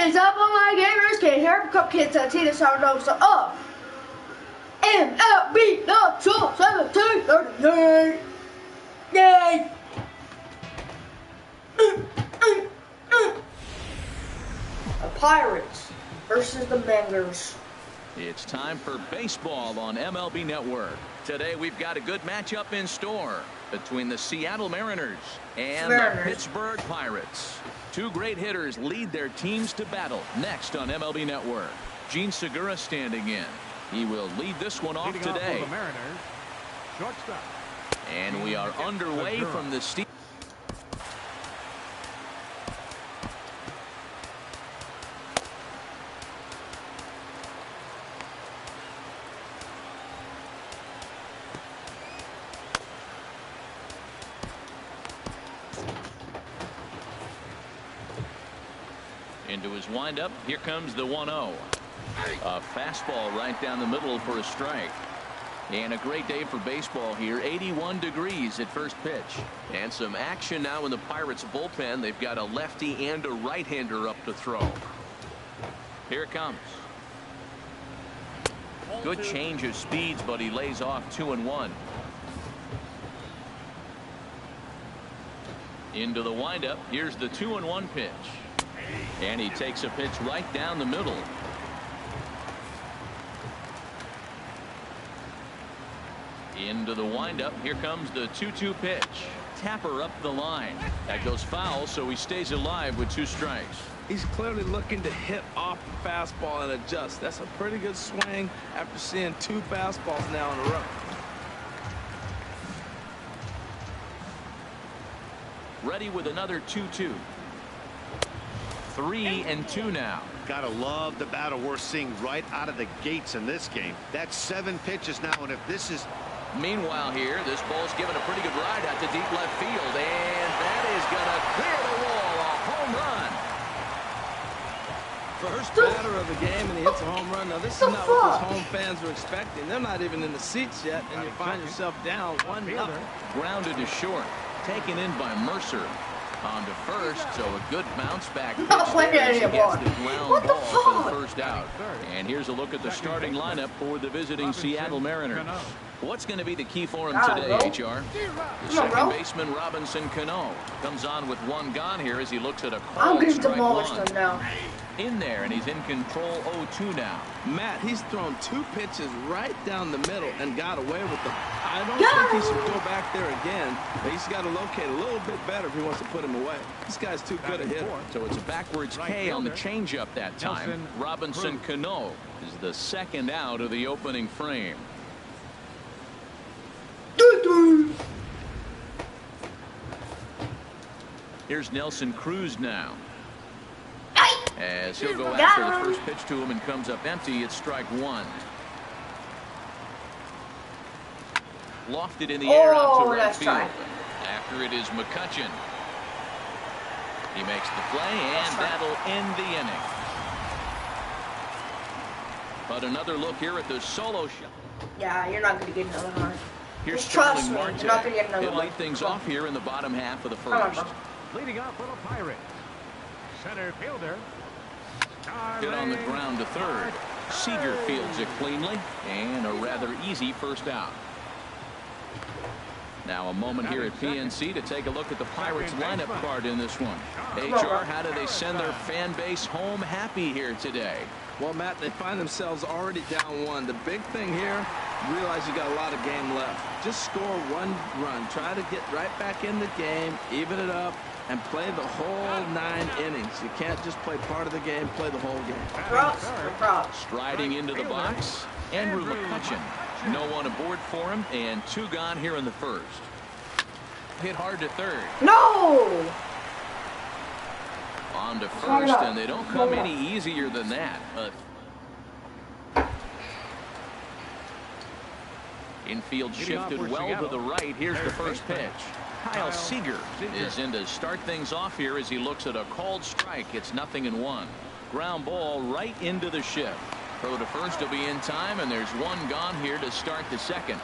is up on my gamers? Can hear Cupcakes and Tina Sourdough of MLB the Show 1738. Yay! The Pirates versus the Bengals. It's time for baseball on MLB Network. Today we've got a good matchup in store between the Seattle Mariners and the Pittsburgh Pirates. Two great hitters lead their teams to battle. Next on MLB Network, Gene Segura standing in. He will lead this one off today. For the Mariners, shortstop. And we are underway from the steep. Into his windup. Here comes the 1-0. A fastball right down the middle for a strike. And a great day for baseball here. 81 degrees at first pitch. And some action now in the Pirates bullpen. They've got a lefty and a right-hander up to throw. Here it comes. Good change of speeds, but he lays off 2-1. Into the windup. Here's the 2-1 pitch. And he takes a pitch right down the middle. Into the windup. Here comes the 2-2 pitch. Tapper up the line. That goes foul, so he stays alive with 2 strikes. He's clearly looking to hit off the fastball and adjust. That's a pretty good swing after seeing 2 fastballs now in a row. Ready with another 2-2. 3-2 now. Gotta love the battle we're seeing right out of the gates in this game. That's 7 pitches now, and if this is... Meanwhile here, this ball's given a pretty good ride out to deep left field, and that is gonna clear the wall. A home run. First batter of the game, and he hits a home run. Now this is not what his home fans were expecting. They're not even in the seats yet, and you find yourself down 1-0. Grounded to short. Taken in by Mercer. On to first, so a good bounce back pitch there as he gets the ground ball for the first out. And here's a look at the starting lineup for the visiting Seattle Mariners. What's going to be the key for him today, HR? The second baseman, Robinson Cano, comes on with 1 gone here as he looks at a called strike 1. Now. In there, and he's in control 0-2 now. Matt, he's thrown 2 pitches right down the middle and got away with them. I don't think he should go back there again, but he's got to locate a little bit better if he wants to put him away. This guy's too good a hitter. So it's a backwards K on the changeup that time. Robinson Cano is the second out of the opening frame. Here's Nelson Cruz now. As he'll go after the first pitch to him and comes up empty. It's strike 1. Lofted in the air out to right field. After it is McCutchen. He makes the play, and that'll end the inning. But another look here at the solo shot. Yeah, you're not going to get another one. Here's Trust Charlie me, Marte. you're not going to get another He'll one. lead things off here in the bottom half of the first. Leading off for the Pirates, center fielder. Hit on the ground to third. Seager fields it cleanly, and a rather easy first out. Now a moment here at PNC to take a look at the Pirates lineup card in this one. HR, how do they send their fan base home happy here today? Well, Matt, they find themselves already down 1. The big thing here, realize you got a lot of game left. Just score 1 run. Try to get right back in the game, even it up, and play the whole 9 innings. You can't just play part of the game, play the whole game. Striding into the box, Andrew McCutchen. No one aboard for him, and 2 gone here in the first. Hit hard to third. No! On to first, and they don't come any easier than that. Infield shifted well to the right. Here's the first pitch. Kyle Seager is in to start things off here as he looks at a called strike. It's 0-1. Ground ball right into the shift. Throw to first will be in time, and there's 1 gone here to start the second.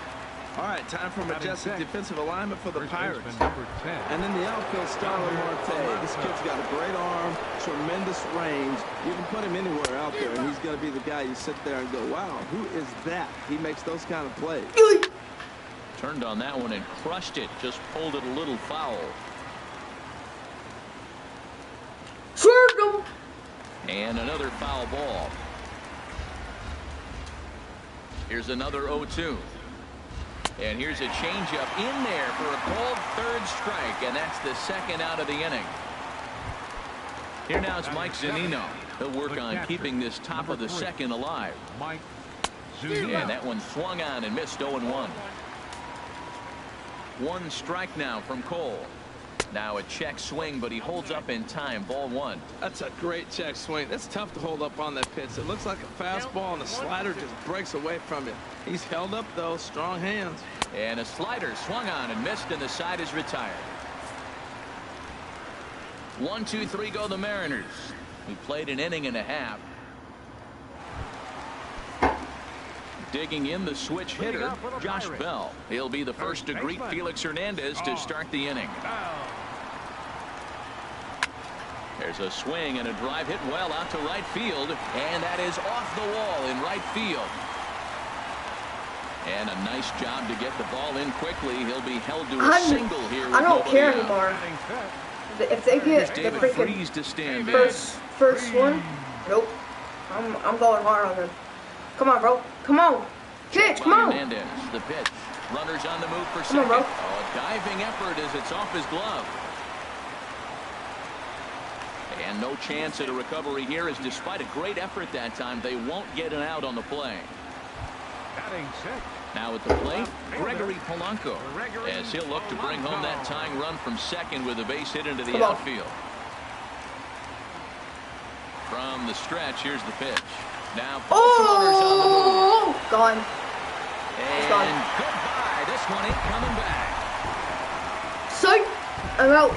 All right, time for majestic defensive alignment for the Pirates. Number 10. And in the outfield, Starlin Marte. This kid's got a great arm, tremendous range. You can put him anywhere out there, and he's going to be the guy you sit there and go, wow, who is that? He makes those kind of plays. Turned on that one and crushed it. Just pulled it a little foul. And another foul ball. Here's another 0-2. And here's a changeup in there for a called third strike, and that's the second out of the inning. Here now is Mike Zunino. He'll work on keeping this top of the second alive. Mike Zunino. And that one swung on and missed 0-1. One strike now from Cole. Now a check swing, but he holds up in time. Ball one. That's a great check swing. That's tough to hold up on that pitch. It looks like a fastball, and the slider just breaks away from it. He's held up, though. Strong hands. And a slider swung on and missed, and the side is retired. 1-2-3 go the Mariners. We played an inning and a half. Digging in the switch hitter, Josh Bell. He'll be the first to greet Felix Hernandez to start the inning. There's a swing and a drive hit well out to right field, and that is off the wall in right field. And a nice job to get the ball in quickly. He'll be held to a single here. I don't care anymore. If they get the freaking to stand first one, nope. I'm going hard on them. Come on, bro. Come on. Pitch, come on. Hernandez, the pitch. Runners on the move for second. Come on, bro. A diving effort as it's off his glove. And no chance at a recovery here, as despite a great effort that time, they won't get an out on the play. Now at the plate, Gregory Polanco, as he'll look to bring home that tying run from second with a base hit into the outfield. From the stretch, here's the pitch. Now both runners on the move. Gone. And goodbye. This one ain't coming back. Psych. I'm out.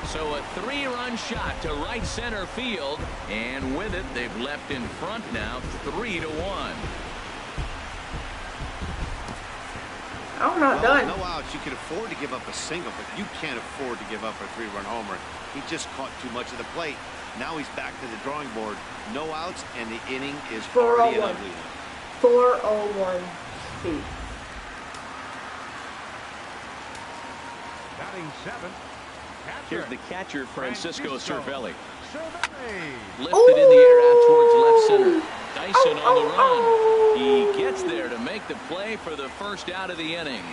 So a 3-run shot to right center field, and with it they've left in front now 3-1. I'm not done. No outs. You can afford to give up a single, but you can't afford to give up a 3-run homer. He just caught too much of the plate. Now he's back to the drawing board. No outs, and the inning is already an ugly one. 401 feet. Batting 7. Here's the catcher, Francisco Cervelli. Cervelli. Lifted in the air out towards left center. Dyson on the run. He gets there to make the play for the first out of the inning.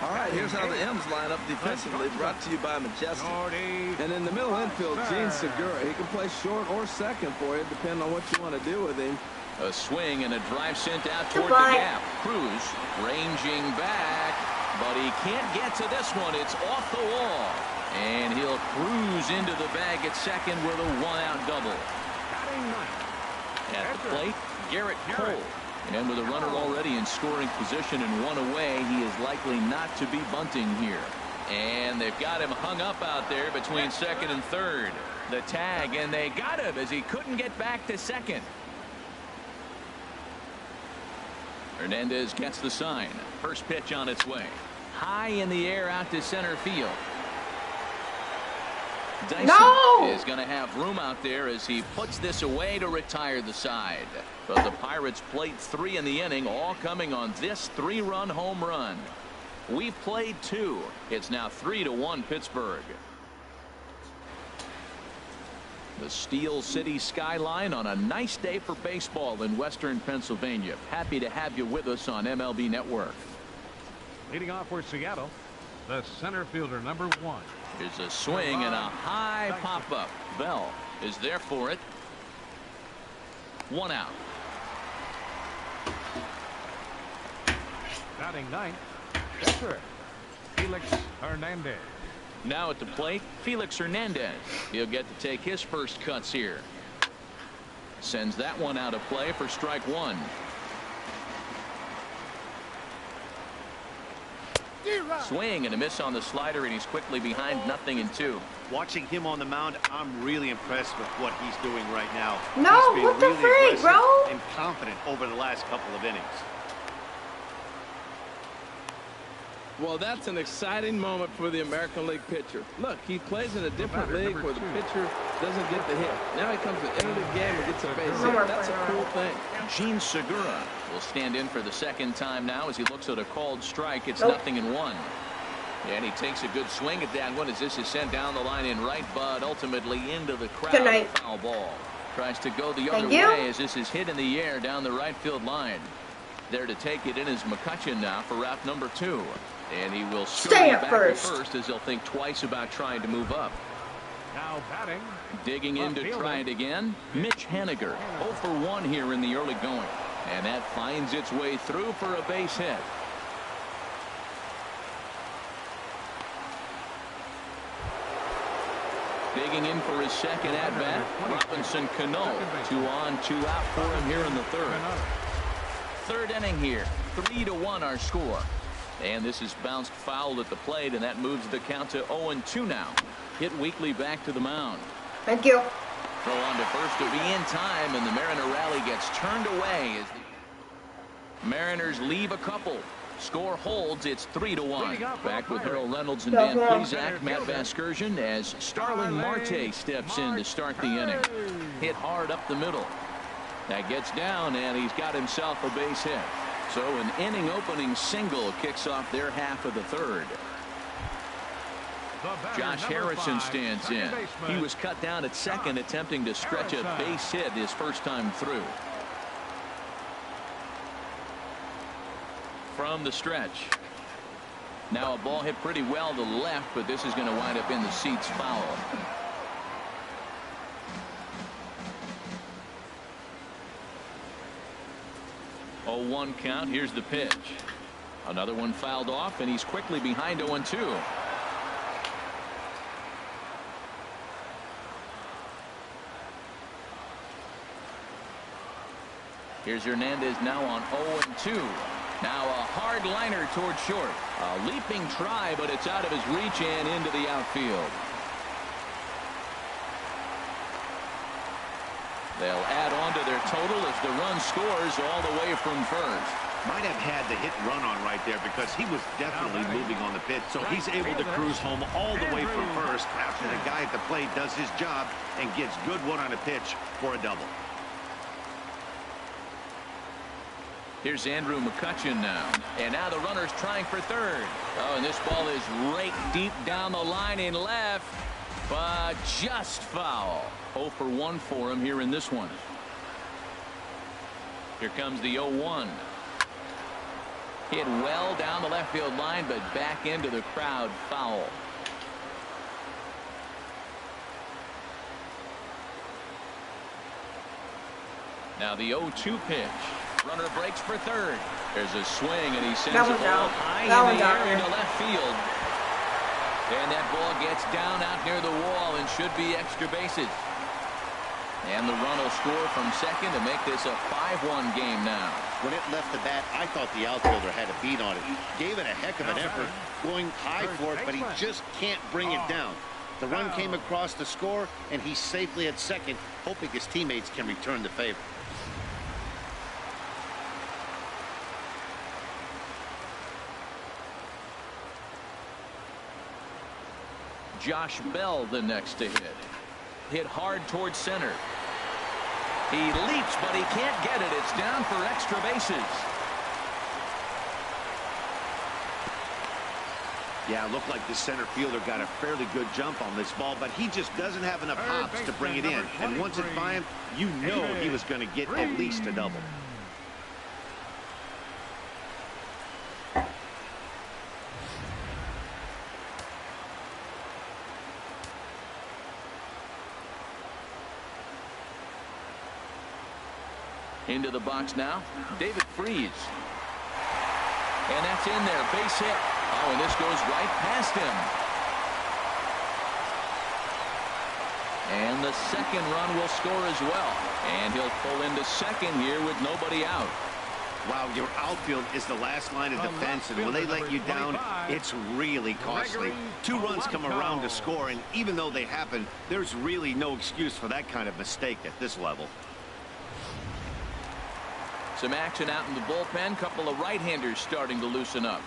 All right, here's how the M's line up defensively, brought to you by Majestic. And in the middle infield, Gene Segura. He can play short or second for you, depending on what you want to do with him. A swing and a drive sent out toward the gap. Cruz ranging back, but he can't get to this one. It's off the wall. And he'll cruise into the bag at second with a 1-out double. At the plate, Garrett Cole. And with a runner already in scoring position and one away, he is likely not to be bunting here. And they've got him hung up out there between second and third. The tag, and they got him as he couldn't get back to second. Hernandez gets the sign. First pitch on its way. High in the air out to center field. Dyson is going to have room out there as he puts this away to retire the side. But the Pirates played 3 in the inning, all coming on this 3-run home run. We've played 2. It's now 3-1 Pittsburgh. The Steel City skyline on a nice day for baseball in Western Pennsylvania. Happy to have you with us on MLB Network. Leading off for Seattle, the center fielder, number 1. Here's a swing and a high pop-up. Bell is there for it. 1 out. Batting 9th, catcher Felix Hernandez. Now at the plate, Felix Hernandez. He'll get to take his first cuts here. Sends that one out of play for strike 1. Swing and a miss on the slider, and he's quickly behind 0-2. Watching him on the mound, I'm really impressed with what he's doing right now. No, he's been what the really freak, aggressive bro? and confident over the last couple of innings. Well, that's an exciting moment for the American League pitcher. Look, he plays in a different league where the pitcher doesn't get the hit. Now he comes to the end of the game and gets a base hit. That's a cool thing. Gene Segura will stand in for the second time now as he looks at a called strike. It's 0-1. And he takes a good swing at that one as this is sent down the line in right, but ultimately into the crowd. Good night. Foul ball. Tries to go the other way as this is hit in the air down the right field line. There to take it in is McCutchen now for route number 2. And he will stay at back first as he'll think twice about trying to move up. Now batting. Digging in to try it again, Mitch Haniger. 0 for 1 here in the early going. And that finds its way through for a base hit. Digging in for his second at-bat, Robinson Cano. 2 on, 2 out for him here in the third. Third inning here, 3-1 our score. And this is bounced foul at the plate, and that moves the count to 0-2 now. Hit Weekly back to the mound. Thank you. Throw on to first to be in time, and the Mariner rally gets turned away as the Mariners leave a couple. Score holds. It's 3-1. Back with Harold Reynolds and Dan Plesac, Matt Vasgersian, as Starling Marte steps in to start the inning. Hit hard up the middle. That gets down, and he's got himself a base hit. So an inning opening single kicks off their half of the third. Josh Harrison stands in. He was cut down at second, attempting to stretch a base hit his first time through. From the stretch. Now a ball hit pretty well to the left, but this is going to wind up in the seats foul. Oh, 1 count. Here's the pitch. Another one fouled off, and he's quickly behind 0-2. Here's Hernandez now on 0-2. Now a hard liner toward short. A leaping try, but it's out of his reach and into the outfield. They'll add on to their total as the run scores all the way from first. Might have had the hit and run on right there because he was definitely moving on the pitch, so he's able to cruise home all the way from first after the guy at the plate does his job and gets good one on a pitch for a double. Here's Andrew McCutchen now. And now the runner's trying for third. Oh, and this ball is raked deep down the line in left, but just foul. 0 for 1 for him here in this one. Here comes the 0-1. Hit well down the left field line, but back into the crowd, foul. Now the 0-2 pitch. Runner breaks for third. There's a swing, and he sends the ball high in the air into left field. And that ball gets down out near the wall and should be extra bases. And the run will score from second to make this a 5-1 game now. When it left the bat, I thought the outfielder had a beat on it. He gave it a heck of an effort, going high for it, but he just can't bring it down. The run came across the score, and he's safely at second, hoping his teammates can return the favor. Josh Bell the next to hit. Hit hard towards center. He leaps, but he can't get it. It's down for extra bases. Yeah, it looked like the center fielder got a fairly good jump on this ball, but he just doesn't have enough hops to bring it in. And once it's by him, you know he was going to get at least a double. Into the box now, David Freese. And that's in there, base hit. Oh, and this goes right past him. And the second run will score as well. And he'll pull into second here with nobody out. Wow, your outfield is the last line of defense, and when they let you down, it's really costly. 2 runs come around to score, and even though they happen, there's really no excuse for that kind of mistake at this level. Some action out in the bullpen. Couple of right-handers starting to loosen up.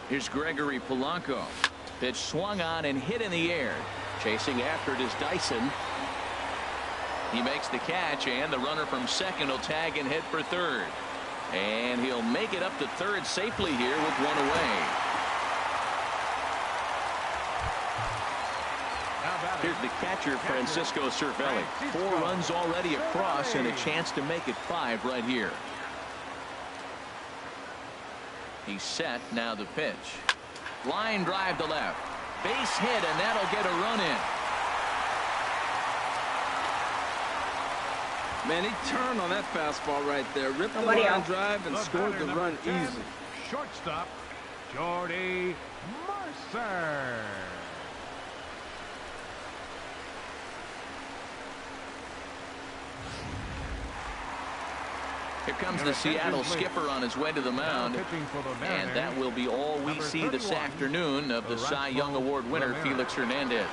Here's Gregory Polanco. Pitch swung on and hit in the air. Chasing after it is Dyson. He makes the catch, and the runner from second will tag and hit for third. And he'll make it up to third safely here with 1 away. Here's the catcher, Francisco Cervelli. 4 runs already across and a chance to make it 5 right here. He's set. Now the pitch. Line drive to left. Base hit, and that'll get a run in. Man, he turned on that fastball right there. Ripped the line drive and scored the run easy. Shortstop, Jordy Mercer. Here comes the Seattle skipper on his way to the mound. And that will be all we see this afternoon of the Cy Young Award winner, Felix Hernandez.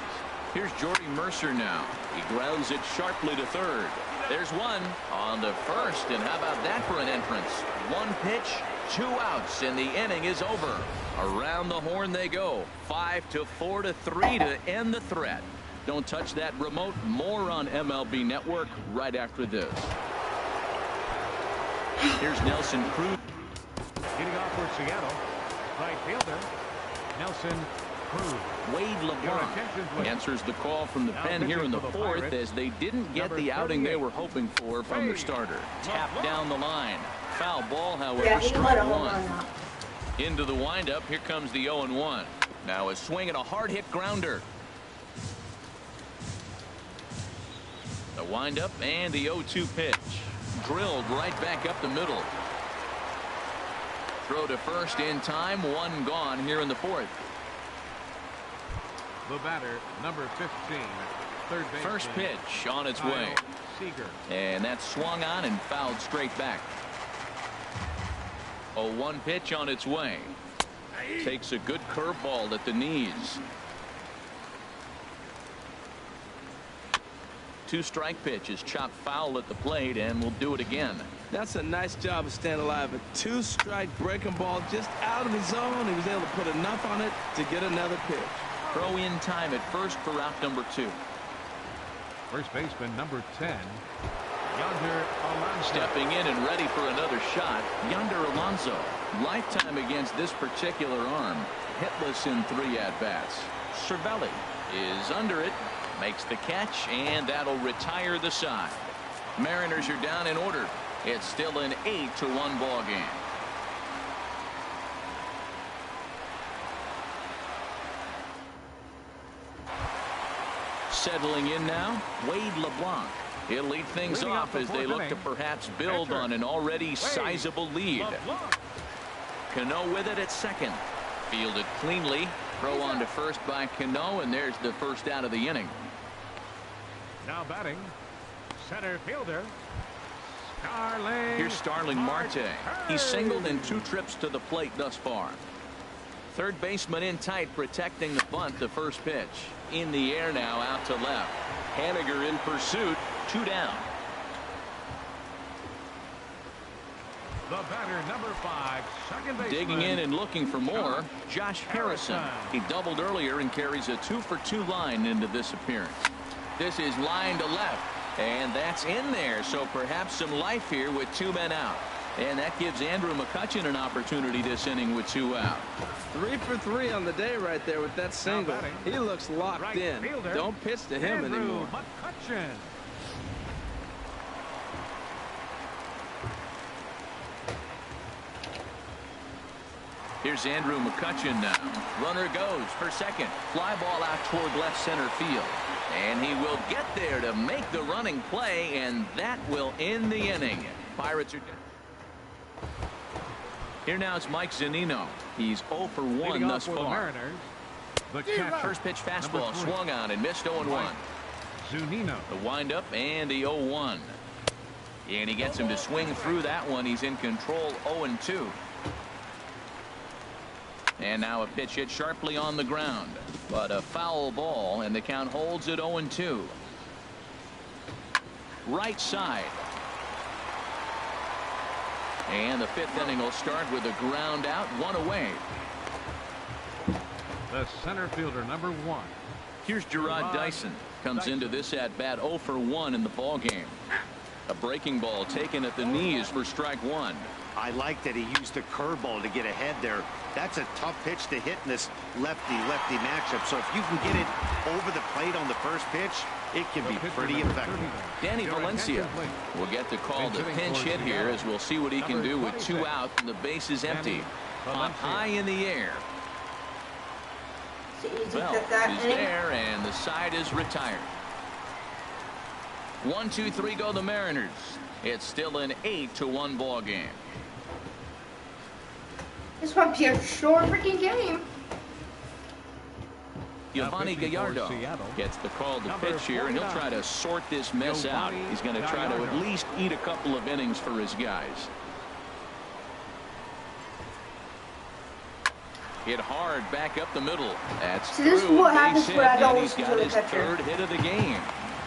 Here's Jordy Mercer now. He grounds it sharply to third. There's one on the first, and how about that for an entrance? 1 pitch, 2 outs, and the inning is over. Around the horn they go. 5-4 to 3 to end the threat. Don't touch that remote. More on MLB Network right after this. Here's Nelson Cruz. Getting off for Seattle. Right fielder, Nelson Cruz. Wade LeBlanc answers the call from the pen here in the 4th as they didn't get the outing they were hoping for from the starter. Tapped down the line. Foul ball, however, strike 1. Into the windup. Here comes the 0-1. Now a swing and a hard hit grounder. The windup and the 0-2 pitch. Drilled right back up the middle. Throw to first in time. 1 gone here in the 4th. The batter, number 15, third base. First pitch on its way. And that's swung on and fouled straight back. 0-1 pitch on its way. Takes a good curveball at the knees. 2-strike pitch is chopped foul at the plate, and we'll do it again. That's a nice job of staying alive. A 2-strike breaking ball just out of the zone. He was able to put enough on it to get another pitch. Throw in time at first for out number 2. First baseman number 10, Yonder Alonso. Stepping in and ready for another shot, Yonder Alonso. Lifetime against this particular arm. Hitless in 3 at-bats. Cervelli is under it. Makes the catch, and that'll retire the side. Mariners are down in order. It's still an 8-1 ball game. Settling in now, Wade LeBlanc. He'll lead things off as they look to perhaps build on an already sizable lead. Cano with it at second. Fielded cleanly. Throw on to first by Cano, and there's the first out of the inning. Now batting, center fielder, Starling. Here's Starling Marte. He's singled in 2 trips to the plate thus far. Third baseman in tight, protecting the bunt. The first pitch in the air now, out to left. Haniger in pursuit. 2 down. The batter, number 5, second baseman. Digging in and looking for more, Josh Harrison. He doubled earlier and carries a 2-for-2 line into this appearance. This is line to left, and that's in there, so perhaps some life here with 2 men out. And that gives Andrew McCutchen an opportunity this inning with 2 out. 3 for 3 on the day right there with that single. He looks locked in. Don't pitch to him anymore. McCutchen. Here's Andrew McCutchen now. Runner goes for second. Fly ball out toward left center field. And he will get there to make the running play, and that will end the inning. Pirates are down. Here now is Mike Zunino. He's 0 for 1 thus far. The catcher, First pitch fastball swung on and missed 0-1. Zunino. The windup and the 0-1. And he gets him to swing through that one. He's in control, 0-2. And now a pitch hit sharply on the ground. But a foul ball, and the count holds at 0-2. Right side. And the fifth inning will start with a ground out, one away. The center fielder, number 1. Here's Gerard Dyson. Comes into this at bat 0 for 1 in the ball game. A breaking ball taken at the knees for strike 1. I like that he used a curveball to get ahead there. That's a tough pitch to hit in this lefty-lefty matchup. So if you can get it over the plate on the first pitch, it can be pretty effective. Danny Valencia will get to call the pinch hit here, as we'll see what he can do with 2 out and the base is empty. Up high in the air. Well, he's there, and the side is retired. 1, 2, 3 go the Mariners. It's still an 8-1 ball game. This might be a short freaking game. Giovanni Gallardo gets the call to pitch here, and he'll try to sort this mess out. He's going to try to at least eat a couple of innings for his guys. Hit hard back up the middle. That's See, this is what happens when I don't he's listen got to the his pitcher. 3rd hit of the game.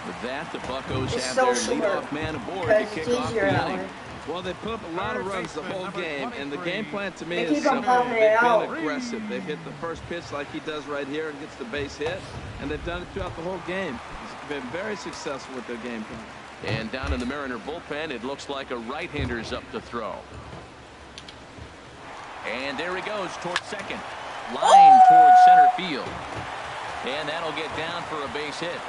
With that, the Buccos It's have so their short, leadoff man aboard to because kick it's off easier the that inning. way. Well, they put up a lot of runs the whole game, and the game plan to me They is keep on simple. pumping it They've out. been aggressive. They've hit the first pitch like he does right here and gets the base hit, and they've done it throughout the whole game. He's been very successful with their game plan. And down in the Mariner bullpen, it looks like a right-hander's up to throw. And there he goes towards second. Line towards center field. And that'll get down for a base hit.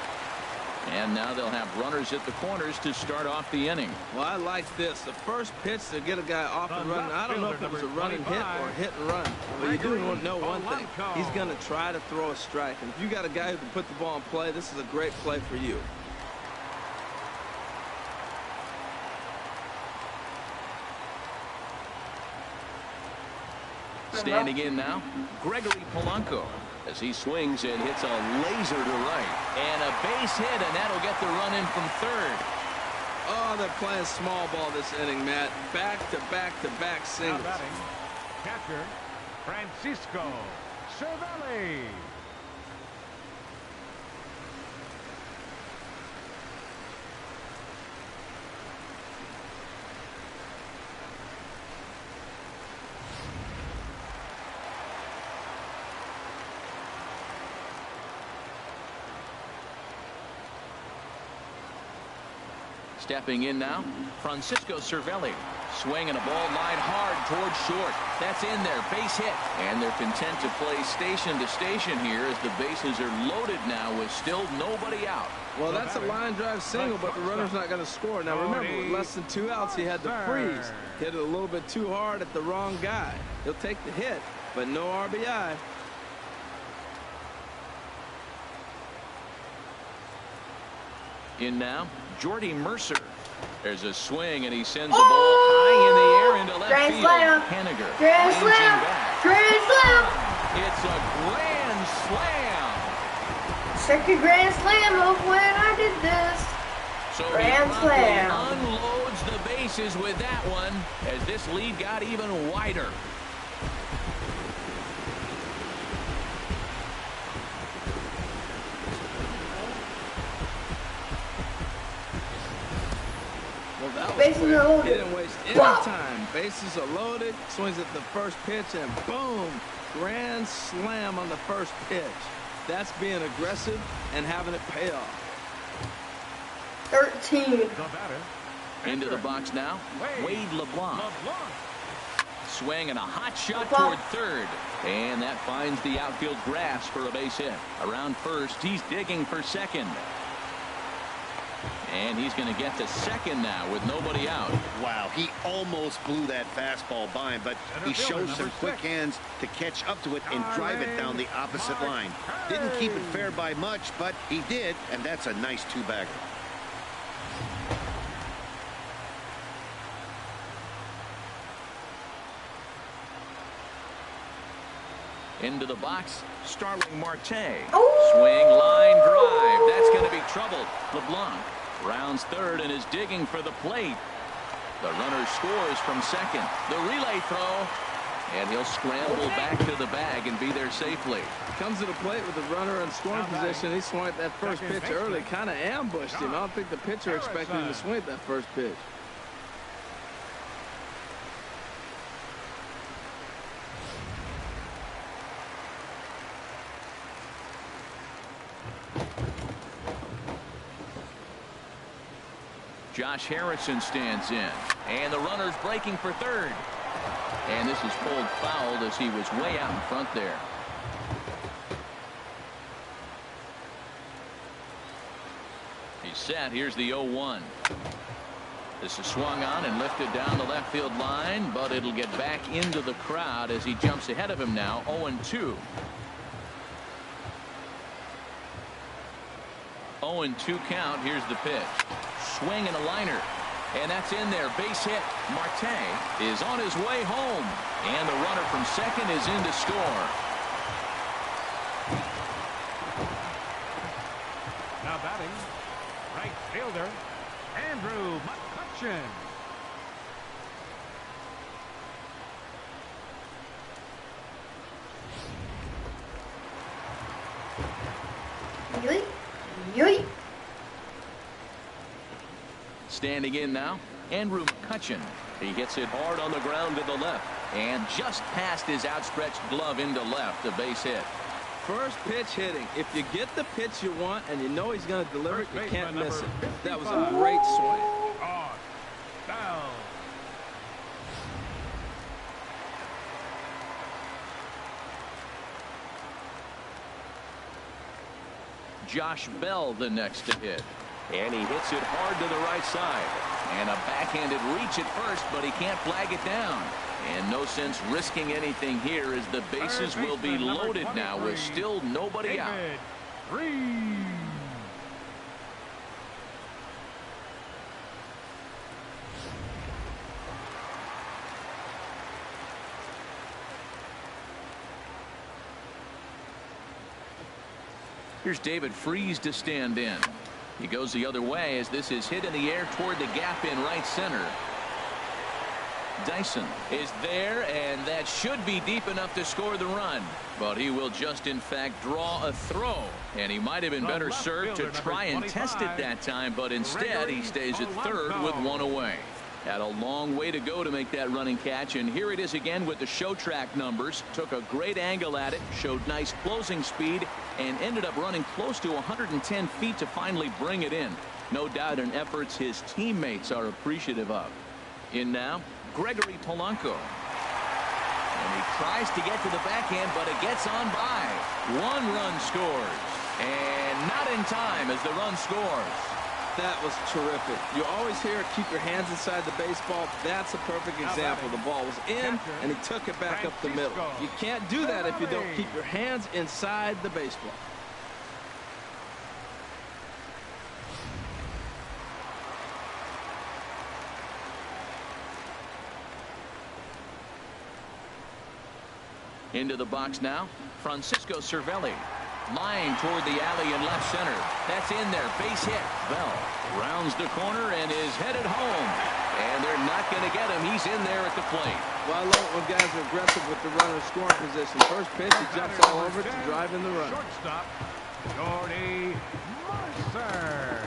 And now they'll have runners at the corners to start off the inning. Well, I like this. The first pitch to get a guy off and running. I don't know if it was a run and hit or hit and run. But you do know one thing. He's going to try to throw a strike. And if you got a guy who can put the ball in play, this is a great play for you. Standing in now, Gregory Polanco, as he swings and hits a laser to right. And a base hit, and that'll get the run in from third. Oh, they're playing small ball this inning, Matt. Back-to-back-to-back singles. Catcher, Francisco Cervelli. Stepping in now, Francisco Cervelli. Swinging a ball line hard towards short. That's in there, base hit. And they're content to play station to station here as the bases are loaded now with still nobody out. Well, that's a line drive single, but the runner's not going to score. Now, remember, with less than 2 outs, he had to freeze. Hit it a little bit too hard at the wrong guy. He'll take the hit, but no RBI. In now, Jordy Mercer. There's a swing, and he sends the ball high in the air into left Grand field. slam. Henniger Grand ranging slam. back. Grand slam. It's a grand slam. Second grand slam of when I did this. So Grand he promptly slam. unloads the bases with that one as this lead got even wider. Well, that was Bases quick. are loaded. He didn't waste any Wow. time. Bases are loaded. Swings at the first pitch, and boom, grand slam on the first pitch. That's being aggressive and having it pay off. 13. The batter. Into the box now, Wade LeBlanc. Swing and a hot shot LeBlanc. toward third. And that finds the outfield grass for a base hit. Around first, he's digging for second. And he's going to get to second now with nobody out. Wow, he almost blew that fastball by him, but he showed some quick hands to catch up to it and drive it down the opposite line. Didn't keep it fair by much, but he did, and that's a nice two-bagger. Into the box, Starling Marte. Oh! Swing, line drive. That's going to be trouble. third and is digging for the plate. The runner scores from second. The relay throw. And he'll scramble back to the bag and be there safely. Comes to the plate with the runner in scoring position. He swung at that first pitch early. Kind of ambushed him. I don't think the pitcher expected him to swing at that first pitch. Josh Harrison stands in. And the runner's breaking for third. And this is pulled foul as he was way out in front there. He's set. Here's the 0-1. This is swung on and lifted down the left field line, but it'll get back into the crowd as he jumps ahead of him now. 0-2. 0-2 count. Here's the pitch. Swing and a liner. And that's in there. Base hit. Marte is on his way home. And the runner from second is in to score. Now batting, right fielder, Andrew McCutchen. Yoink. Yoink. Standing in now, Andrew McCutchen. He hits it hard on the ground to the left and just past his outstretched glove into left. A base hit. First pitch hitting. If you get the pitch you want and you know he's going to deliver it, you can't miss it. That was a great swing. On. Down. Josh Bell the next to hit. And he hits it hard to the right side. And a backhanded reach at first, but he can't flag it down. And no sense risking anything here as the bases will be loaded now with still nobody out. Here's David Freese to stand in. He goes the other way as this is hit in the air toward the gap in right center. Dyson is there, and that should be deep enough to score the run. But he will just, in fact, draw a throw. And he might have been better served to try and test it that time, but instead he stays at third with one away. Had a long way to go to make that running catch, and here it is again with the show track numbers. Took a great angle at it, showed nice closing speed, and ended up running close to 110 feet to finally bring it in. No doubt in efforts his teammates are appreciative of. In now, Gregory Polanco. And he tries to get to the backhand, but it gets on by. One run scores. And not in time as the run scores. That was terrific. You always hear keep your hands inside the baseball. That's a perfect example. The ball was in, and he took it back up the middle. You can't do that if you don't keep your hands inside the baseball. Into the box now, Francisco Cervelli. Line toward the alley in left center. That's in there. Base hit. Bell rounds the corner and is headed home. And they're not going to get him. He's in there at the plate. Well, I love when guys are aggressive with the runner scoring position. First pitch, he jumps all over it to drive in the run. Shortstop, Jordy Mercer.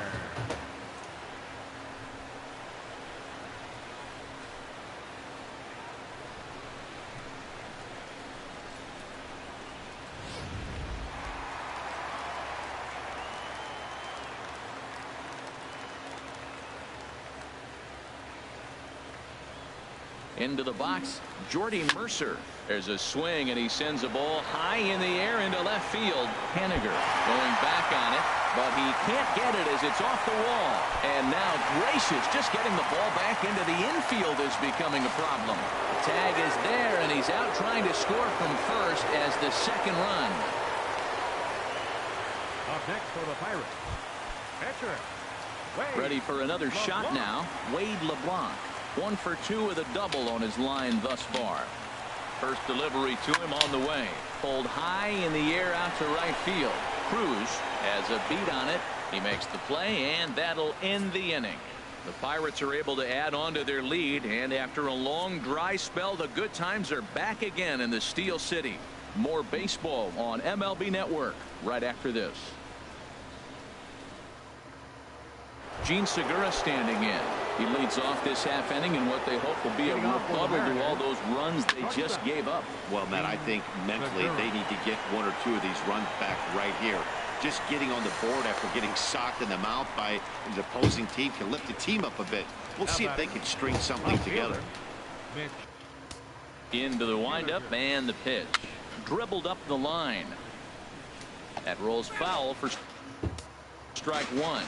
Into the box, Jordy Mercer. There's a swing, and he sends a ball high in the air into left field. Haniger going back on it, but he can't get it as it's off the wall. And now Gracious just getting the ball back into the infield is becoming a problem. Tag is there, and he's out trying to score from first as the second run. Up next for the Pirates, pitcher Wade. Ready for another shot now, Wade LeBlanc. 1 for 2 with a double on his line thus far. First delivery to him on the way. Pulled high in the air out to right field. Cruz has a beat on it. He makes the play, and that'll end the inning. The Pirates are able to add on to their lead, and after a long dry spell, the good times are back again in the Steel City. More baseball on MLB Network right after this. Gene Segura standing in. He leads off this half inning in what they hope will be a rebuttal to all those runs they just gave up. Well, Matt, I think mentally they need to get one or two of these runs back right here. Just getting on the board after getting socked in the mouth by the opposing team can lift the team up a bit. We'll see if they can string something together. Into the windup and the pitch. Dribbled up the line. That rolls foul for strike one.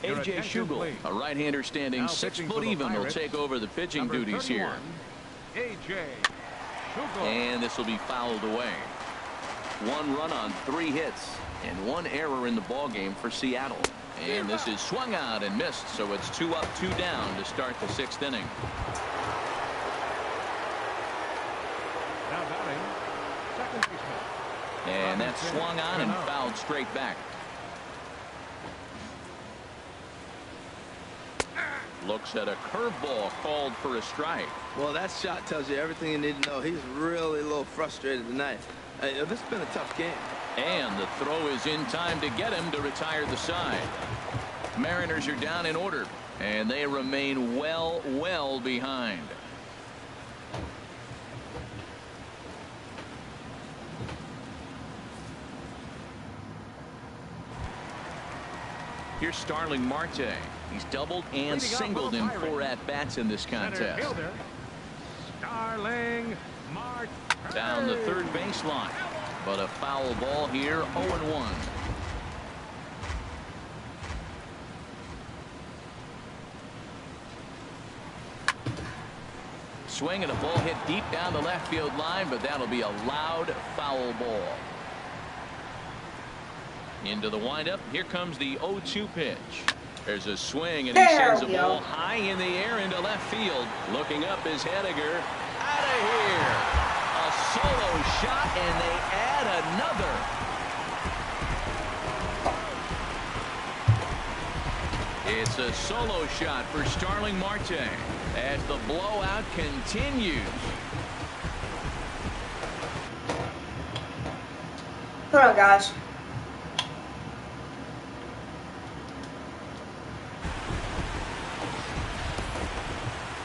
A.J. Schugel, a right-hander standing 6 foot even, will take over the pitching duties here. A.J. Schugel. And this will be fouled away. 1 run on 3 hits and 1 error in the ball game for Seattle. And this is swung out and missed, so it's 2 up, 2 down to start the 6th inning. Now batting, second baseman. And that's swung on and fouled straight back. Looks at a curveball called for a strike. Well, that shot tells you everything you need to know. He's really a little frustrated tonight. This has been a tough game. And the throw is in time to get him to retire the side. Mariners are down in order, and they remain well behind. Here's Starling Marte. He's doubled and singled in 4 at-bats in this contest. Starling Marte. Down the third baseline. But a foul ball here, 0-1. Swing and a ball hit deep down the left field line, but that'll be a loud foul ball. Into the windup. Here comes the 0-2 pitch. There's a swing, and he sends a ball high in the air into left field. Looking up is Hediger. Out of here. A solo shot, and they add another. It's a solo shot for Starling Marte as the blowout continues. Hold on, guys.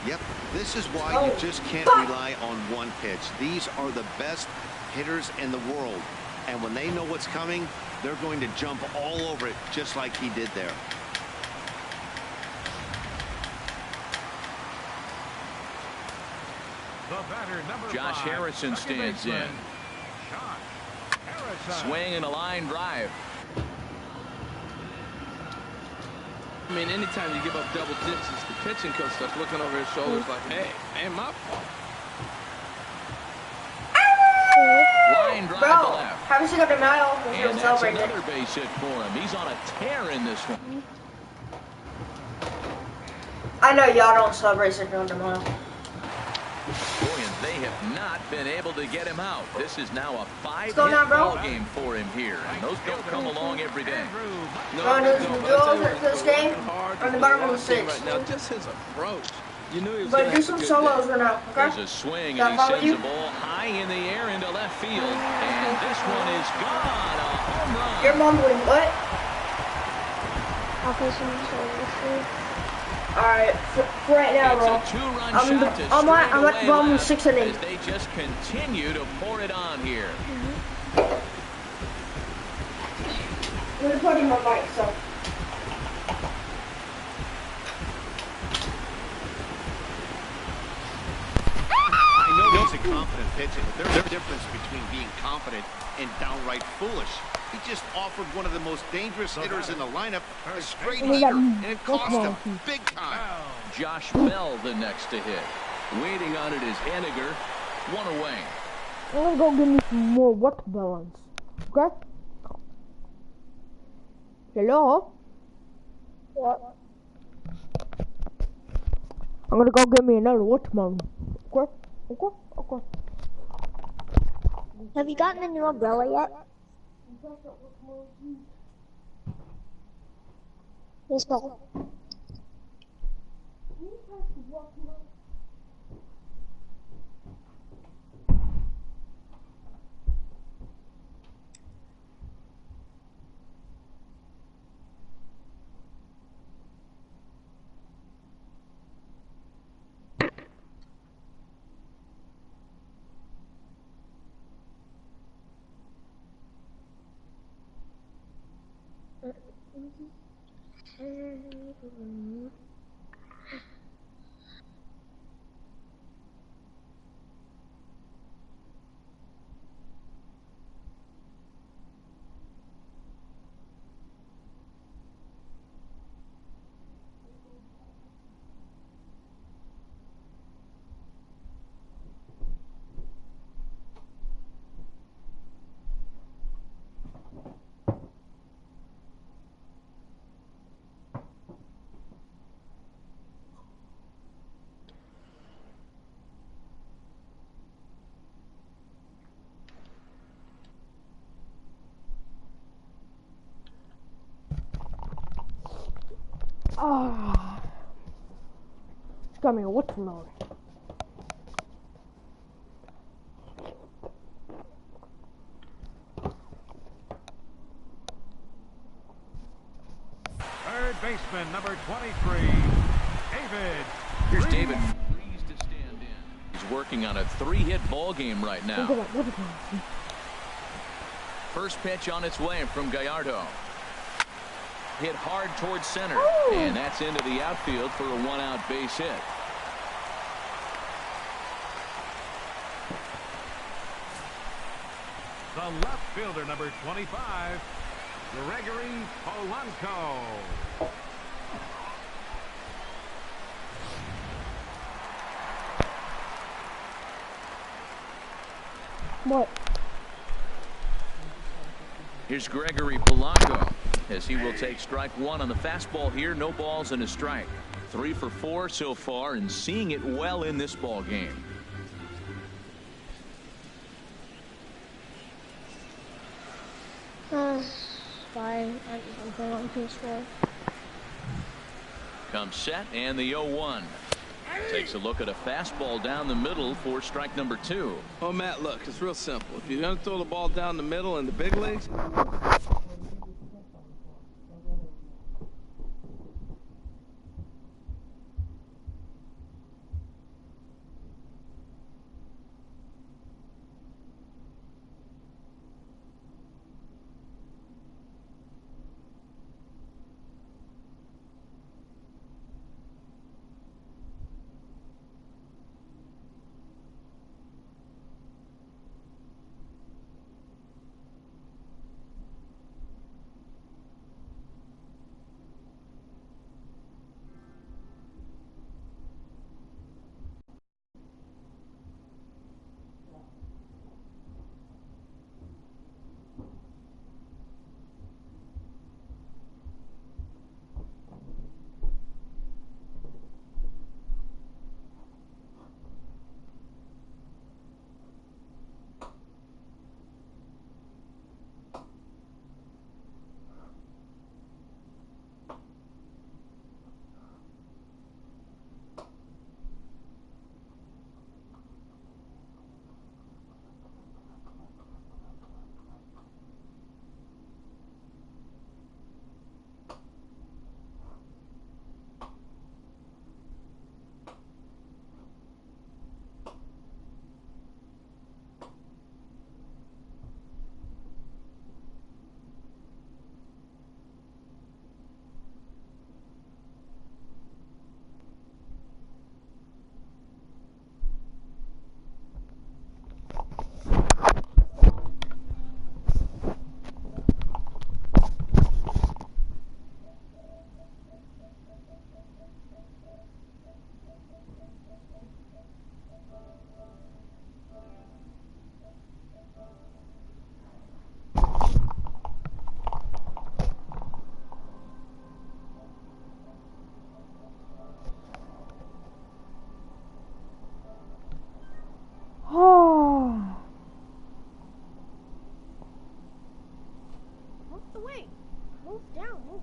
Yep, this is why you just can't rely on one pitch. These are the best hitters in the world. And when they know what's coming, they're going to jump all over it just like he did there. Josh Harrison stands in. Swing and a line drive. I mean, anytime you give up double digits, the pitching coach starts looking over his shoulders like, hey, ain't my fault. Line drive to left. Haven't seen up the mile. And that's another base hit for him. He's on a tear in this one. I know y'all don't celebrate second on the mile. Boy, and they have not been able to get him out. This is now a 5-hit ball game for him here, and those don't come along every day. This game on the bottom of the 6. Right now, just his approach. You knew he was but do some solos right now. Okay? There's a swing, and he sends the ball high in the air into left field, and this one is gone. A home run. You're mumbling what? I'll play some solos. Alright, for right now, bro. It's a 2-run shot to I'm at the bottom of 6 and 8. as they just continue to pour it on here. I'm gonna put him on mic, so. I know he's a confident pitcher, but there's a difference between being confident and downright foolish. He just offered one of the most dangerous hitters in the lineup a straight heater, and it cost him big time. Josh Bell the next to hit. Waiting on it is Hediger. 1 away. I'm gonna go give me some more watermelons. Okay? Hello? What? I'm gonna go get me another watermelon. Okay? Okay? Okay. Have you gotten the new umbrella yet? Yes, Paul. Ah, it's got me a watermelon. Third baseman, number 23, David. Here's David Freeze to stand in. He's working on a 3-hit ball game right now. Look at that watermelon. First pitch on its way from Gallardo. Hit hard towards center. Ooh. And that's into the outfield for a 1-out base hit. The left fielder, number 25, Gregory Polanco. What? Here's Gregory Polanco as he will take strike one on the fastball here. No balls and a strike. 3 for 4 so far and seeing it well in this ball game. Fine. I'm going on peaceful. Comes set and the 0-1. Takes a look at a fastball down the middle for strike number 2. Oh, Matt, look, it's real simple. If you're going to throw the ball down the middle in the big leagues,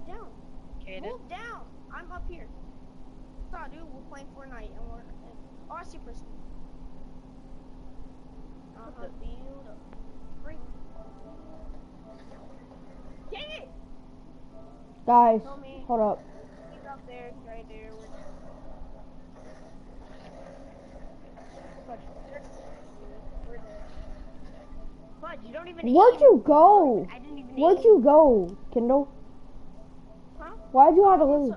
down. Move down. I'm up here. Stop, dude. We're playing Fortnite and we're super speed. Field of freak. Dang it! Guys, hold up. He's up there, right there. Fudge, you don't even. Where'd you go? I didn't even. Where'd you go, Kindle? Huh? Why'd you have to leave?